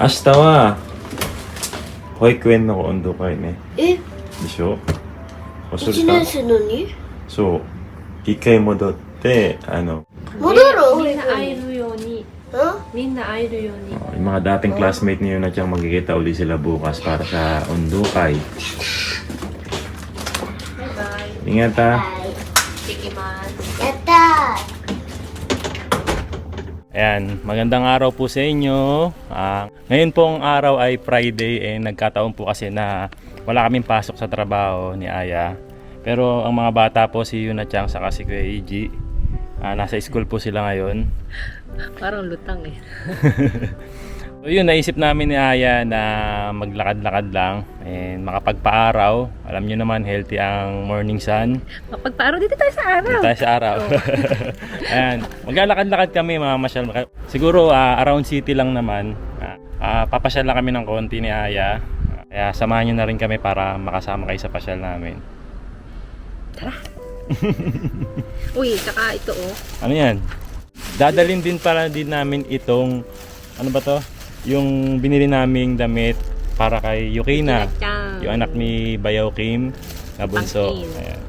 明日は保育園の運動会ね。え、でしょ？忘れ1た？年生のにそう。一回戻って、戻る保みんな育会え園に。るように。あみんな会えるように。yung mga dating classmate niyo na siyang magkikita uli sila bukas para sa undukay. バイバイ。 Ingat ha. はい。行ってきます。やったー。 Ayan, magandang araw po sa inyo. Ngayon pong araw ay Friday, nagkataon po kasi na wala kaming pasok sa trabaho ni Aya. Pero ang mga bata po, si Yuna Chang saka si Kuya Iji, nasa school po sila ngayon. Parang lutang eh. So yun, naisip namin ni Aya na maglakad-lakad lang and makapagpaaraw. Alam nyo naman, healthy ang morning sun. Mapagpaaraw dito tayo sa araw. Dito tayo sa araw. Ayan, maglalakad-lakad kami, mamasyal. Siguro around city lang naman. Papasyal lang kami ng konti ni Aya. Kaya samahan nyo na rin kami para makasama kayo sa pasyal namin. Tara. Uy, saka ito oh. Ano yan? Dadalhin din pala din namin itong, ano ba to? Yung binili naming damit para kay Yukina, Yuna-chan. yung anak ni Bayaw Kim na bunso. Pangkin. Ayan.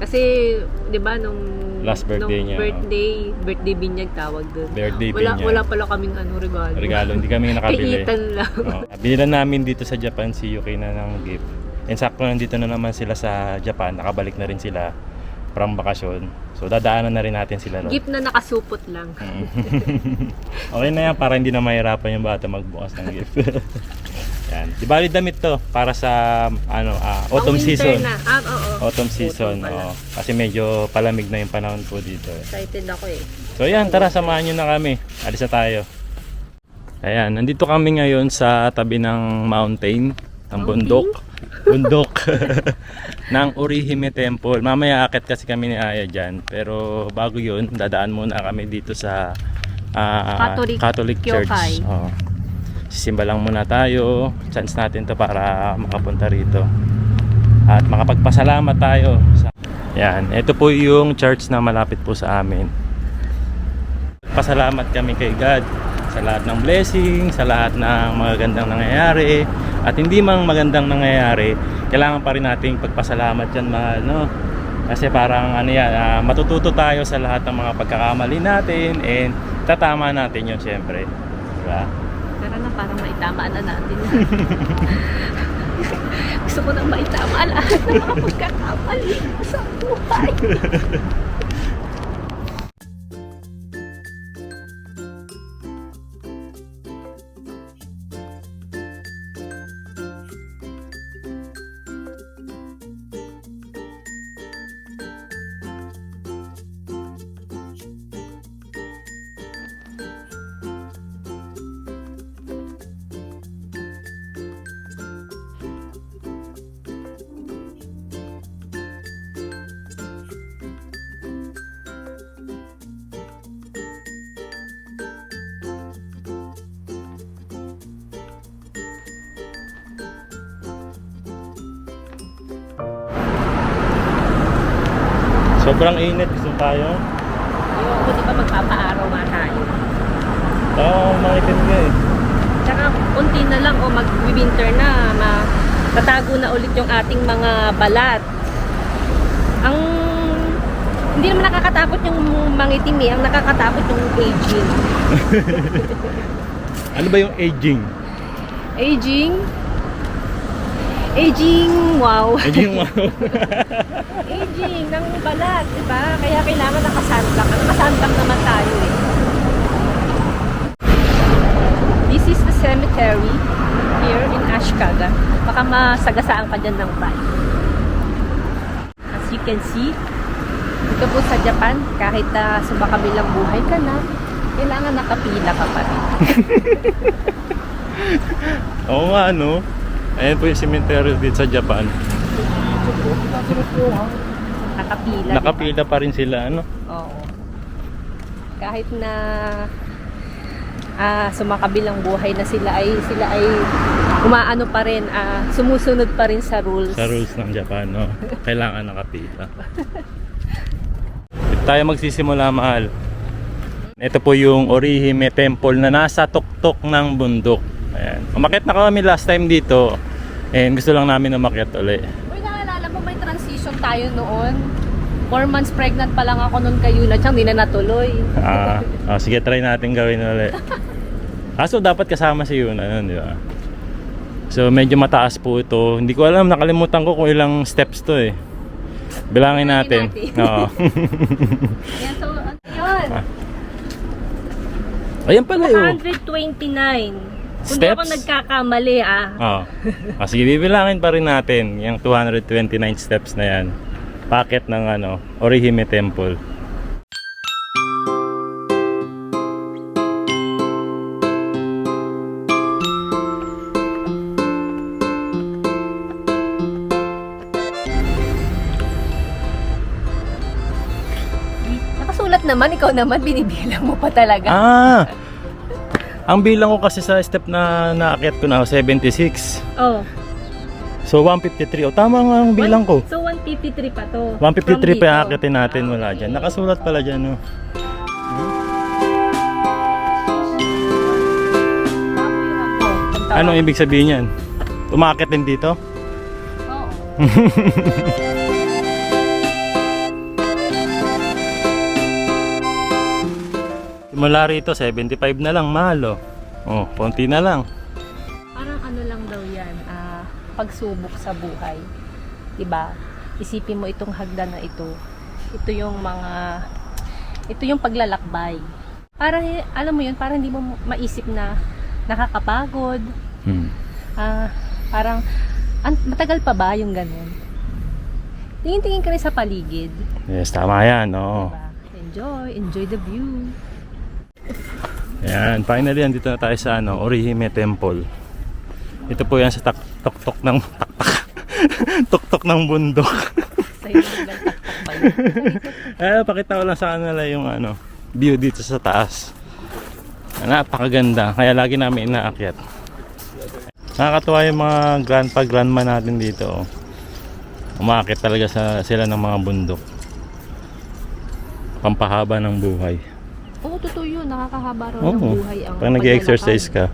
Kasi, di ba, nung Last birthday niya, birthday binyag tawag doon. Birthday Wala, niya. wala pala kaming regalo. Regalo, hindi kami nakabili. Kaitan lang. Bililan namin dito sa Japan si Yukina ng gift. And sakto nandito na naman sila sa Japan, nakabalik na rin sila from bakasyon. So dadaanan na rin natin sila ron. Gift na nakasupot lang. Okay na yan, para hindi na mahirapan yung bata magbukas ng gift. Yan. Di bali damit to para sa autumn Pang-winter season. na. Oo. Autumn season. pala. Kasi medyo palamig na yung panahon po dito. Excited ako eh. So yan, tara samahan nyo na kami. Alis na tayo. Ayan, nandito kami ngayon sa tabi ng mountain, ng bundok. Bundok ng Orihime Temple. Mamaya akit kasi kami ni Aya dyan. Pero bago yun, dadaan muna kami dito sa Catholic Church. Kyokai. Sisimba lang muna tayo. Chance natin to para makapunta rito. At makapagpasalamat tayo. Yan, ito po yung church na malapit po sa amin. Pasalamat kami kay God sa lahat ng blessing, sa lahat ng magagandang nangyayari. At hindi mang magandang nangyayari, kailangan pa rin nating pagpasalamat yan, mahal, no? Kasi parang matututo tayo sa lahat ng mga pagkakamali natin and tatama natin yun syempre, diba? Tara na, parang maitamaan na natin. Gusto ko nang maitamaan lahat ng mga pagkakamali sa buhay. Sobrang init, gusto tayo. Ayoko, di ba magpapaaraw nga tayo? Makitin ka eh. Tsaka unti na lang o mag-winter na, tatago na ulit yung ating mga balat. Hindi naman nakakatakot yung mangitim eh, ang nakakatakot yung aging. Ano ba yung aging? Aging? Aging, wow. Aging wow. Aging ng balat, di ba? Kaya kailangan nakasantak. Nakasantak naman tayo eh. This is the cemetery here in Ashikaga. Baka masagasaan ka dyan ng bike. As you can see, dito po sa Japan, kahit sumakabilang buhay ka na, kailangan nakapila ka pa rin. Oo nga, no? Ayan po yung cemetery dito sa Japan. Nakapila. Nakapila pa rin sila, ano? Oo. Kahit na sumakabilang buhay na sila ay umaano pa rin, sumusunod pa rin sa rules. Sa rules ng Japan, no? Kailangan nakapila. Tayo magsisimula, mahal. Ito po yung Orihime Temple na nasa tuktok ng bundok. Ayan. Umakyat na kami last time dito. And gusto lang namin umakyat uli. Uy, naalala mo may transition tayo noon? 4 months pregnant pa lang ako noon kay Yuna, tsang di na natuloy. Sige, try natin gawin uli. Kaso dapat kasama si Yuna nun, di ba? So medyo mataas po ito. Hindi ko alam, nakalimutan ko kung ilang steps to eh. Bilangin natin. Oo. Yan, so, yun. Ayan pala yun. 129. Kung di Steps? ako nagkakamali Oo. Sige, bibilangin pa rin natin yung 229 steps na yan. Packet ng Orihime Temple. Nakasulat naman, ikaw naman, binibilang mo pa talaga. Ang bilang ko kasi sa step na naakyat ko na 76. Oh. So 153. Tama nga ang bilang ko. So 153 pa to. 153 pa yung aakyatin natin mula dyan. Nakasulat pala dyan, no? Anong ibig sabihin yan? Umaakit din dito? Oo. Mula rito, 75 na lang, mahal, oh. Konti na lang. Parang ano lang daw yan, pagsubok sa buhay. Diba? Isipin mo itong hagdan na ito. Ito yung paglalakbay. Parang, alam mo yun, parang hindi mo maisip na nakakapagod. Parang, matagal pa ba yung ganun? Tingin-tingin ka rin sa paligid. Yes, tama yan, oo. Diba? Enjoy the view. Yan, finally andito na tayo sa Orihime Temple. Ito po yan sa tuktok ng tuktok ng bundok. Sa'yo yung taktak ba yun? Pakita ko lang sa kanila yung view dito sa taas. Napakaganda, kaya lagi namin inaakyat. Nakakatuwa yung mga grandpa grandma natin dito. Umaakyat talaga sila ng mga bundok. Pampahaba ng buhay. Oo, totoo yun. Nakakahaba raw ng buhay ang pag nag-exercise ka.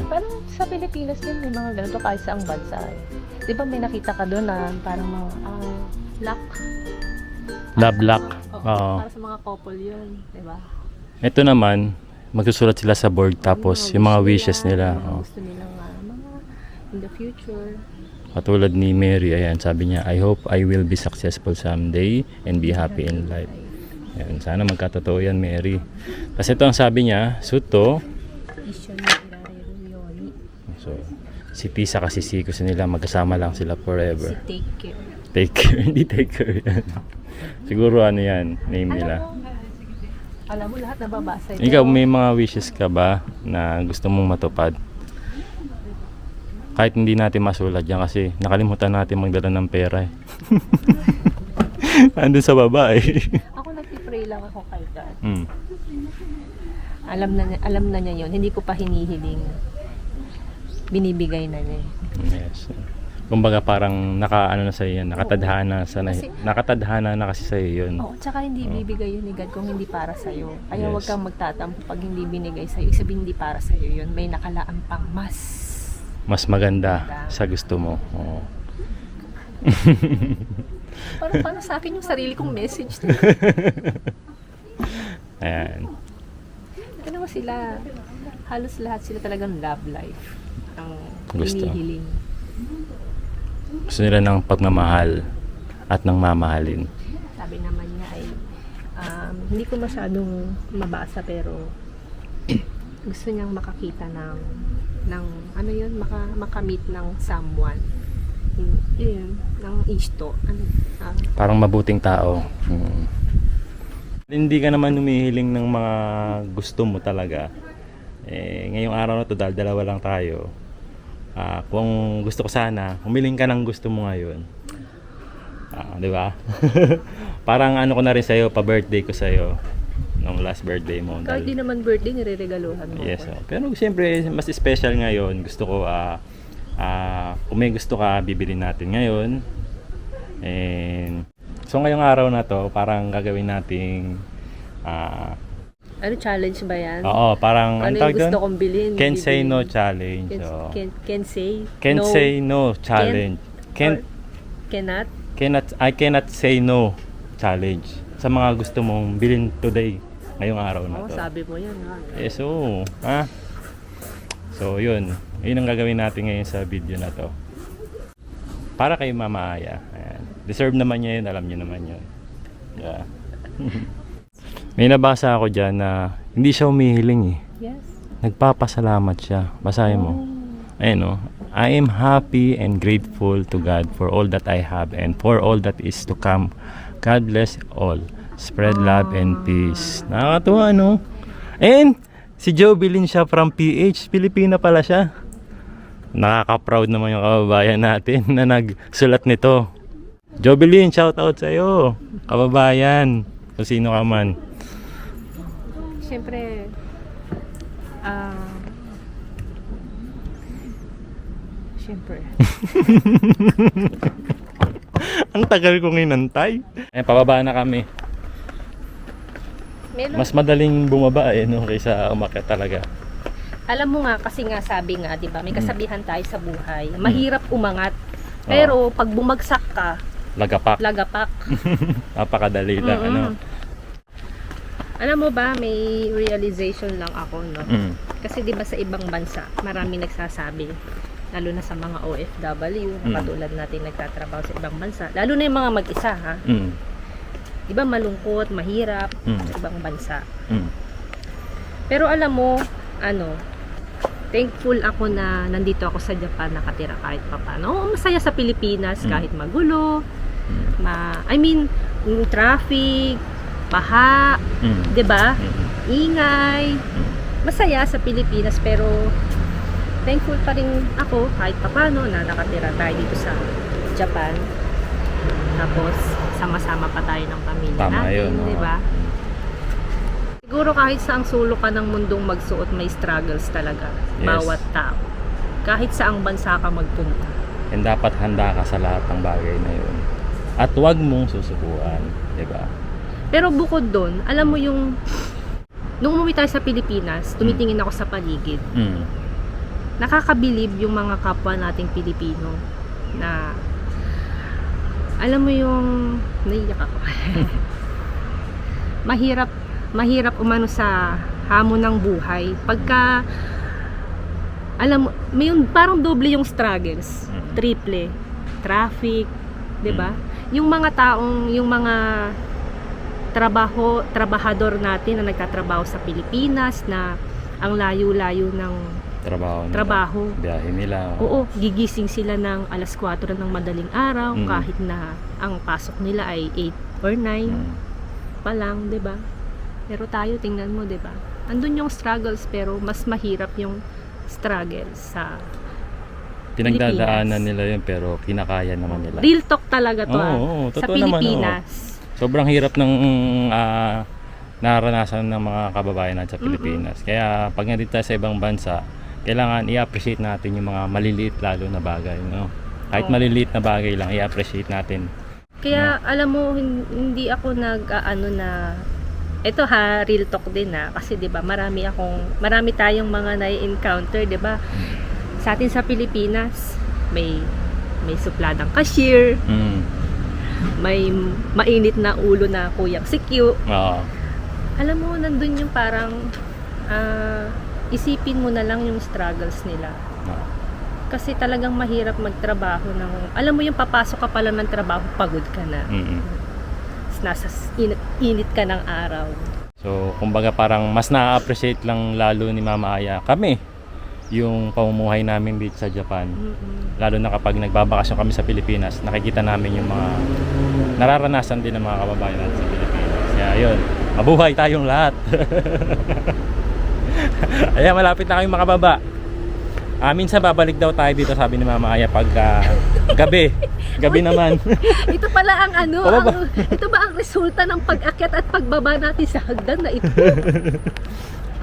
Parang sa Pilipinas din may mga ganito kahit sa ang bansa eh. Di ba may nakita ka doon na parang mga luck? Love luck. Oo. Para sa mga couple yun. Di ba? Ito naman, magsusulat sila sa board tapos yung mga wishes nila. Gusto nila mga in the future. Katulad ni Mary, ayan, sabi niya, I hope I will be successful someday and be happy in life. Ayan, sana magkatotoo yan, Mary. Kasi ito ang sabi niya, Suto. So, si Tisa kasi si Kusa nila, magkasama lang sila forever. Si take care. Take care, hindi take care yan. Siguro yan, name nila. Alam mo lahat nababasa ito. Ikaw, may mga wishes ka ba na gusto mong matupad? Kahit hindi natin masulat yan kasi nakalimutan natin magdala ng pera eh. Andun sa baba eh. Ako nagpipray lang ako kay God. Alam na niya yun. Hindi ko pa hinihiling. Binibigay na niya. Yes. Kumbaga parang nakaano na sa yan, nakatadhana na kasi sa yun. Oo, tsaka hindi bibigay yun ni God kung hindi para sa iyo. Kaya Yes. wag kang magtatampo pag hindi binigay sa iyo. Sabihin hindi para sa iyo yun. May nakalaan pang mas Mas maganda sa gusto mo. Oo. Parang sa akin yung sarili kong message. Ayan. Ano mo sila, halos lahat sila talagang love life. Ang Gusto. hinihiling. Gusto nila ng pagmamahal at ng mamahalin. Sabi naman niya ay, hindi ko masyadong mabasa pero gusto niyang makakita ng ano yun, makamit ng someone. Yun, ng isto. Parang mabuting tao. Hindi ka naman humihiling ng mga gusto mo talaga. Ngayong araw na to, dahil dalawa lang tayo. Kung gusto ko sana, humiling ka ng gusto mo ngayon. Di ba? Parang ano ko na rin sa'yo, pa-birthday ko sa'yo. Nung last birthday mo. Kahit di naman birthday, nireregaluhan mo. Yes. ako. Pero siyempre, mas special ngayon. Gusto ko, kung may gusto ka, bibili natin ngayon. And, so ngayong araw na to, parang gagawin nating Ano, challenge ba yan? oo, parang Ano ang yung tawag gusto doon? kong bilhin? Can say bibilhin. no challenge. So, Can say Can't no. say no challenge. Can't, Cannot? I cannot say no challenge. Sa mga gusto mong bilhin today, ngayong araw na Oo, to. sabi mo yan. Ha? So, So, yun. Yun ang gagawin natin ngayon sa video na to. Para kay Mama Aya. Ayan. Deserve naman niya yun. Alam niyo naman yun. Yeah. May nabasa ako dyan na hindi siya humihiling eh. Yes. Nagpapasalamat siya. Basahin mo. Ayun o. I am happy and grateful to God for all that I have and for all that is to come. God bless all. Spread love and peace. Nakakatuwa, no? And si Jovelyn siya from PH. Pilipina pala siya. Nakaka-proud naman yung kababayan natin na nagsulat nito. Jovelyn, shoutout sa'yo. Kababayan. Kung sino ka man. Siyempre, siyempre. Ang tagal kong inantay. Pababa na kami. Mas madaling bumaba no, kaysa umakyat talaga. Alam mo nga, kasi nga sabi nga, di ba, may kasabihan tayo sa buhay. Mahirap umangat. Pero pag bumagsak ka, Lagapak. Napakadali lang, ano. Alam mo ba, may realization lang ako, no? Kasi di ba sa ibang bansa, marami nagsasabi, lalo na sa mga OFW, na katulad natin nagtatrabaho sa ibang bansa, lalo na yung mga mag-isa, ha? Di ba malungkot, mahirap sa ibang bansa. Pero alam mo, thankful ako na nandito ako sa Japan nakatira kahit papano. Masaya sa Pilipinas kahit magulo. Traffic, baha, 'di ba? Ingay. Masaya sa Pilipinas pero thankful pa rin ako kahit papano na nakatira tayo dito sa Japan. Tapos sama-sama pa tayo ng pamilya natin, 'di ba? Siguro kahit saang sulok ka ng mundong magsuot, may struggles talaga. Yes. Bawat tao. Kahit saang bansa ka magpunta. And dapat handa ka sa lahat ng bagay na yun. At huwag mong susubukan, di ba? Pero bukod doon, alam mo yung nung umuwi tayo sa Pilipinas, tumitingin ako sa paligid. Nakakabilib yung mga kapwa nating Pilipino na alam mo yung naiyak ako. mahirap umano sa hamon ng buhay. Pagka alam mo, may parang doble yung struggles, triple, traffic, 'di ba? Yung mga trabahador natin na nagtatrabaho sa Pilipinas na ang layo-layo ng trabaho. Biyahe nila. Oo, gigising sila ng alas 4 ng madaling araw kahit na ang pasok nila ay 8 or 9 pa lang, 'di ba? Pero tayo, tingnan mo, 'di ba? Andun yung struggles pero mas mahirap yung struggles sa Pinagdadaanan nila yun pero kinakaya naman nila. Real talk talaga to sa totoo naman, Pilipinas. Sobrang hirap ng naranasan ng mga kababayan natin sa Pilipinas. Kaya pag nandito tayo sa ibang bansa, kailangan i-appreciate natin yung mga maliliit lalo na bagay, no? Kahit maliliit na bagay lang, i-appreciate natin. Kaya alam mo, hindi ako ito real talk din kasi 'di ba, marami tayong mga nai-encounter, 'di ba? Sa atin sa Pilipinas, may may supladang cashier, Mm. may mainit na ulo na kuyang si Q. Oo. Alam mo, nandun yung parang isipin mo na lang yung struggles nila. Oo. Kasi talagang mahirap magtrabaho ng, alam mo yung papasok ka pala ng trabaho, pagod ka na. Mm. Nasa init ka ng araw. So, kumbaga parang mas na-appreciate lang lalo ni Mama Aya kami yung pamumuhay namin dito sa Japan. Lalo na kapag nagbabakasyon kami sa Pilipinas, nakikita namin yung mga nararanasan din ng mga kababayan natin sa Pilipinas. Kaya yun, mabuhay tayong lahat. Ayan, malapit na kayong makababa. Minsan babalik daw tayo dito, sabi ni Mama Aya, pag gabi. Gabi naman. Ito pala ang Pababa. ito ba ang resulta ng pag-akyat at pagbaba natin sa hagdan na ito?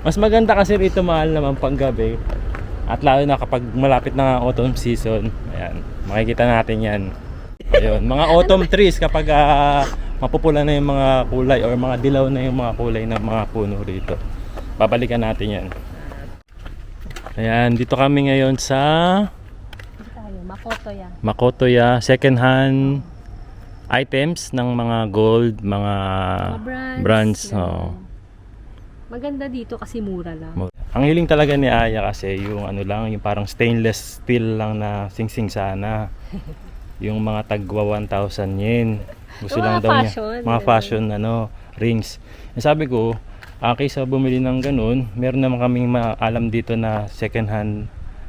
Mas maganda kasi rito, mahal naman pang gabi. At lalo na kapag malapit na ang autumn season. Ayan, makikita natin yan. Ayun, mga autumn trees kapag mapupula na yung mga kulay or mga dilaw na yung mga kulay ng mga puno rito. Babalikan natin yan. Ayan, dito kami ngayon sa Makotoya. Makotoya, second hand items ng mga gold, mga brands. ganun. Oo. Maganda dito kasi mura lang. Ang hiling talaga ni Aya kasi yung ano lang, yung parang stainless steel lang na singsing sana. Yung mga tagwa 1,000 yen. Gusto Yung lang mga daw fashion, niya. Mga fashion rings. Sabi ko, kaysa bumili ng ganun, meron naman kaming alam dito na second hand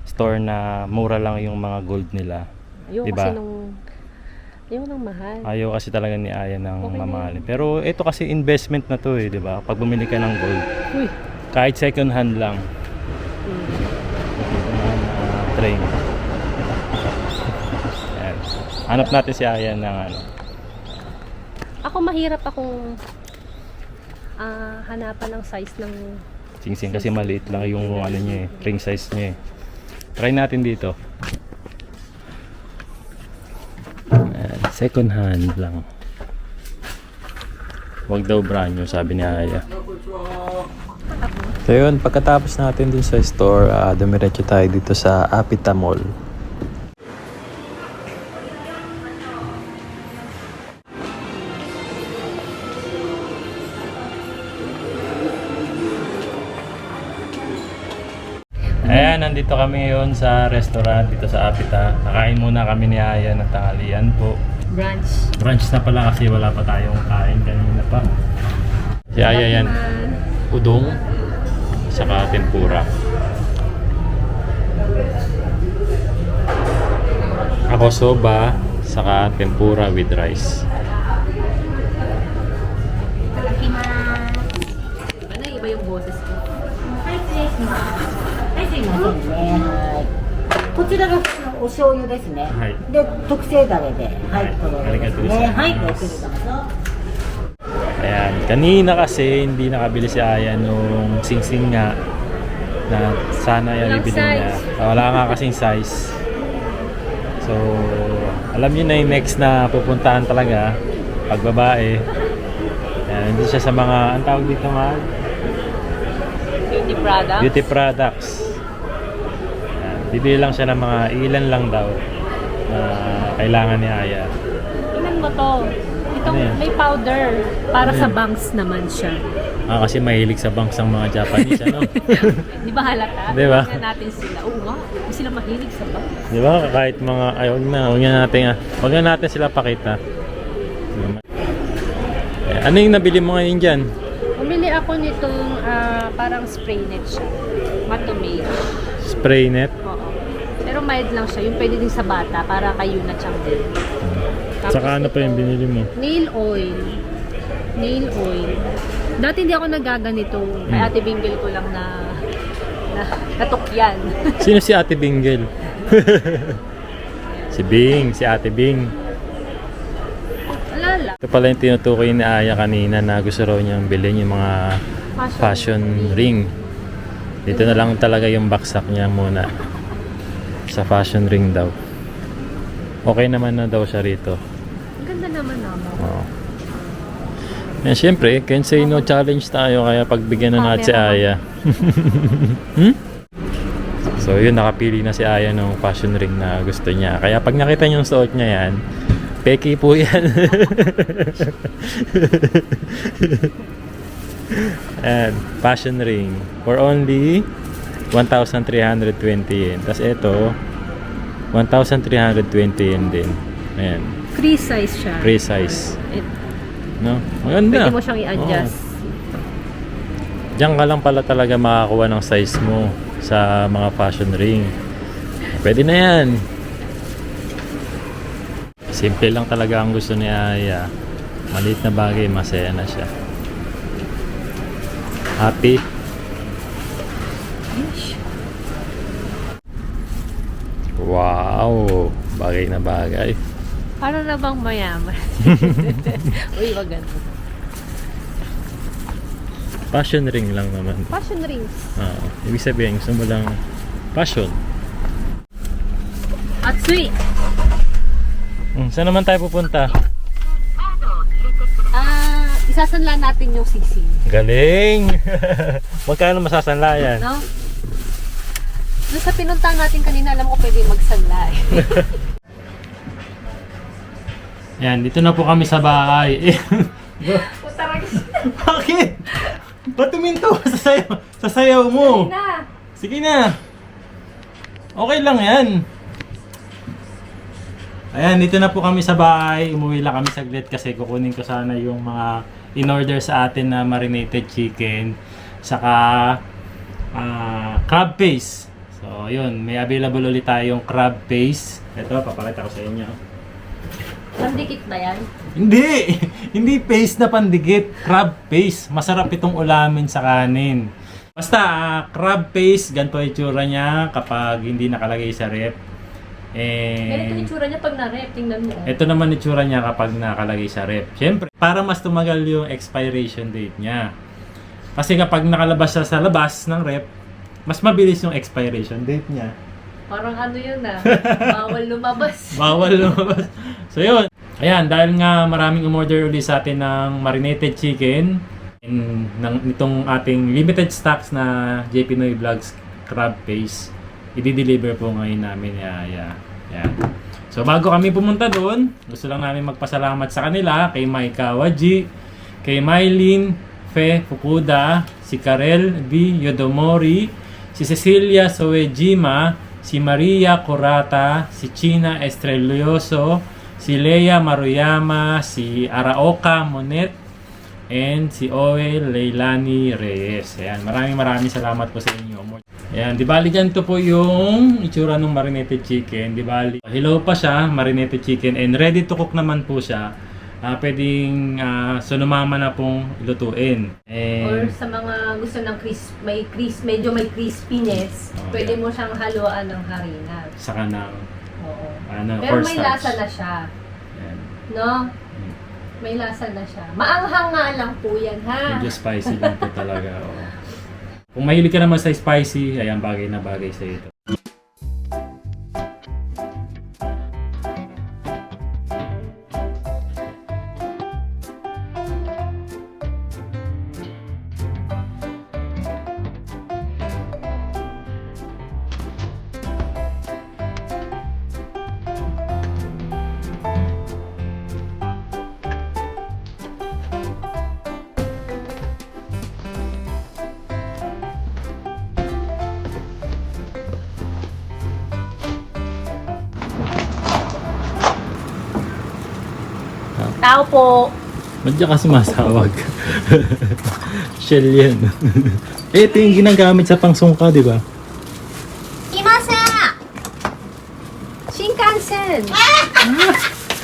store na mura lang yung mga gold nila. Ayoko Diba? kasi nung mahal. Ayaw kasi talaga ni Aya ng Okay na mamahalin. Pero ito kasi investment na to eh, di ba? Pag bumili ka ng gold, Uy. kahit second hand lang. Train. Ayan. Hanap natin si Aya ng ano. Ako mahirap akong hanapan ng size ng Singsing kasi maliit lang yung ano niya eh, ring size niya eh. Try natin dito. Ayan, second hand lang. Wag daw brand new, sabi ni Aya. So yun, pagkatapos natin dun sa store, dumiretso tayo dito sa Apita Mall. Ayan, nandito kami ngayon sa restaurant dito sa Apita. Nakain muna kami ni Aya ng tanghalian po. branch. Brunch na pala kasi wala pa tayong kain kanina pa. Si Aya yan, udong, saka tempura. Ako soba, saka tempura with rice. Diba na iba yung boses ko? はい、失礼します。はい、すいませんね。はい。こちらがお醤油ですね。はいで、特製ダレで、ははいい、とろろありがですね。とうございますはい、ごゆっくりどうぞ。 Ayan, kanina kasi hindi nakabili si Aya nung singsing nga na sana yung Walang bibili niya. size. Wala nga kasing size. So, alam niyo na yung next na pupuntahan talaga pag babae. Ayan, hindi siya sa mga, ang tawag dito nga, Beauty product. beauty products. Ayan, bibili lang siya ng mga ilan lang daw na kailangan ni Aya. Tingnan mo to. Itong Ano yan? may powder. Para Ano sa yan? bangs naman siya. Kasi mahilig sa banks ang mga Japanese, ano? Di ba halata? Di ba? Tingnan natin sila. Oo nga. Hindi sila mahilig sa bangs. Di ba? Kahit mga, wag na natin sila pakita. Ano yung nabili mo ngayon dyan? Bumili ako nitong parang spray net siya. Matomate. Spray net? Oo. Pero mild lang siya. Yung pwede din sa bata para kayo na siyang din. Tapos Saka ano pa yung ito, binili mo? Nail oil. Nail oil. Dati hindi ako nagaganito. Kay Ate Binggel ko lang natukyan. Sino si Ate Binggel? Si Bing, si Ate Bing. Alala. Ito pala yung tinutukoy ni Aya kanina na gusto raw niyang bilhin yung mga fashion ring. Dito na lang talaga yung baksak niya muna. Sa fashion ring daw. Okay naman na daw siya rito. Ang ganda naman naman. Oo. Yan, syempre, can say no challenge tayo kaya pagbigyan na natin si Aya. So yun, nakapili na si Aya ng fashion ring na gusto niya. Kaya pag nakita niyo yung suot niya yan, peki po yan. And fashion ring for only 1,320 yen. Tapos ito 1,320 yen din. Ayan, Free size siya. free size. It- No? Maganda. Pwede mo siyang i-adjust. Diyan ka lang pala talaga makakuha ng size mo sa mga fashion ring. Pwede na yan. Simple lang talaga ang gusto ni Aya. Maliit na bagay, masaya na siya. Happy? Wow! Bagay na bagay. Para na bang mayaman? Uy, maganda. Fashion ring lang naman. Fashion rings. Ibig sabihin, gusto mo lang fashion. Atsui! Saan naman tayo pupunta? Isasanla natin yung sisig. Galing! Magkano masasanla yan? No? Doon sa pinuntahan natin kanina, alam ko pwede magsanla eh. Yan, dito na po kami sa bahay. Bakit? Ba't tuminto? Sasayaw mo. Na! Sige na. Okay lang yan. Ayan, dito na po kami sa bahay. Umuwi lang kami saglit kasi kukunin ko sana yung mga in-order sa atin na marinated chicken. Saka crab paste. So, yun. May available ulit tayong crab paste. Ito, papakita ko sa inyo. Pandikit ba yan? Hindi! Hindi paste na pandikit. Crab paste. Masarap itong ulamin sa kanin. Basta, crab paste, ganito yung itsura niya kapag hindi nakalagay sa rep. Ganito yung itsura niya pag na-rep. Tingnan mo. Ito naman yung itsura niya kapag nakalagay sa rep. Siyempre, para mas tumagal yung expiration date niya. Kasi kapag nakalabas siya sa labas ng rep, mas mabilis yung expiration date niya. Parang ano yun bawal lumabas. Bawal lumabas. So yun. Ayan, dahil nga maraming umorder ulit sa atin ng marinated chicken nitong ating limited stocks na JP Noy Vlogs crab paste, i-deliver po ngayon namin. Ayan. So bago kami pumunta doon, gusto lang namin magpasalamat sa kanila, kay Mai Kawaji, kay Mylene Fe Fukuda, si Karel V. Yodomori, si Cecilia Soejima, si Maria Kurata, si China Estrelioso, si Leia Maruyama, si Araoka Monet, and si Owe Leilani Reyes. Ayan, maraming salamat po sa inyo. Ayan, di bali ganito po yung itsura ng marinated chicken. Di bali, hilaw pa siya, marinated chicken, and ready to cook naman po siya. Pwedeng sunumama na pong lutuin. Or sa mga gusto ng medyo may crispiness, pwede mo siyang haluan ng harina. Saka ng Oo. Pero cornstarch. may lasa na siya. Ayan. No? May lasa na siya. Maanghang nga lang po yan, ha? Medyo spicy lang po talaga. Oo. Kung mahilig ka naman sa spicy, ayan, bagay na bagay sa ito. Tao po. Ba't ka sumasawag? Shell yan. Ito yung ginagamit sa pangsungka, di ba? Imasa! Shinkansen.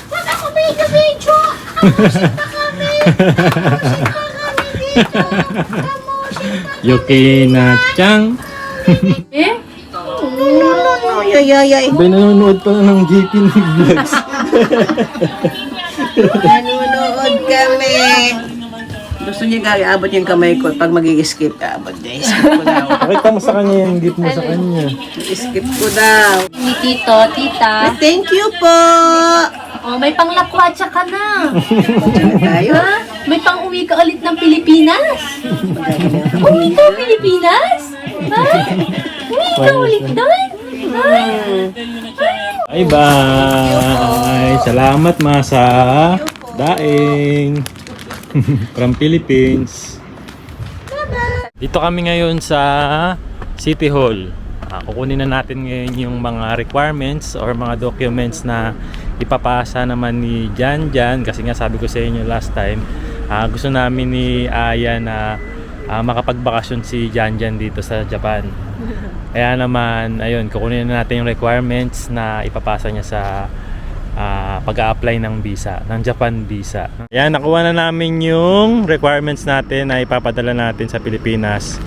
Ba't ako video? Yoki-na-chan. Eh? Abay, nanonood pa ng JP Noy Vlogs. Nanonood kami. Gusto niya aabot yung kamay ko pag mag-i-skip. Aabot niya. I-skip ko daw. Pakita mo sa kanya yung gift mo sa kanya. I-skip ko daw. Ni Tito, Tita. Thank you po. Oh, may panglakwatsa ka na. Tayo. Ha? May pang-uwi ka ulit ng Pilipinas? Uwi ka Pilipinas? Ha? Bye-bye! Salamat, Masa! Daing! From Philippines. Dito kami ngayon sa City Hall. Kukunin na natin ngayon yung mga requirements or mga documents na ipapasa naman ni Jan kasi nga sabi ko sa inyo last time, gusto namin ni Aya na makapagbakasyon si Jan dito sa Japan. Kaya naman, ayun, kukunin na natin yung requirements na ipapasa niya sa pag-a-apply ng visa, ng Japan visa. Ayan, nakuha na namin yung requirements natin na ipapadala natin sa Pilipinas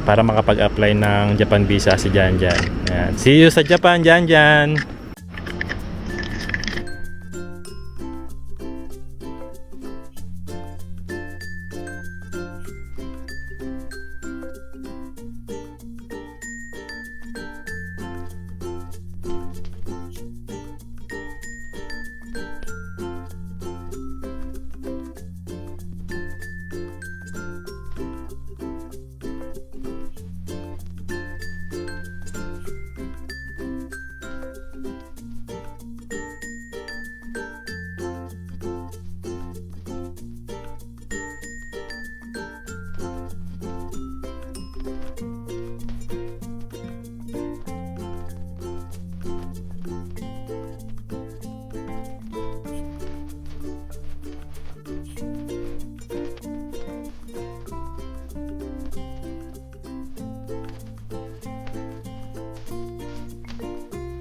para makapag-apply ng Japan visa si Jan. Ayan. See you sa Japan, Jan.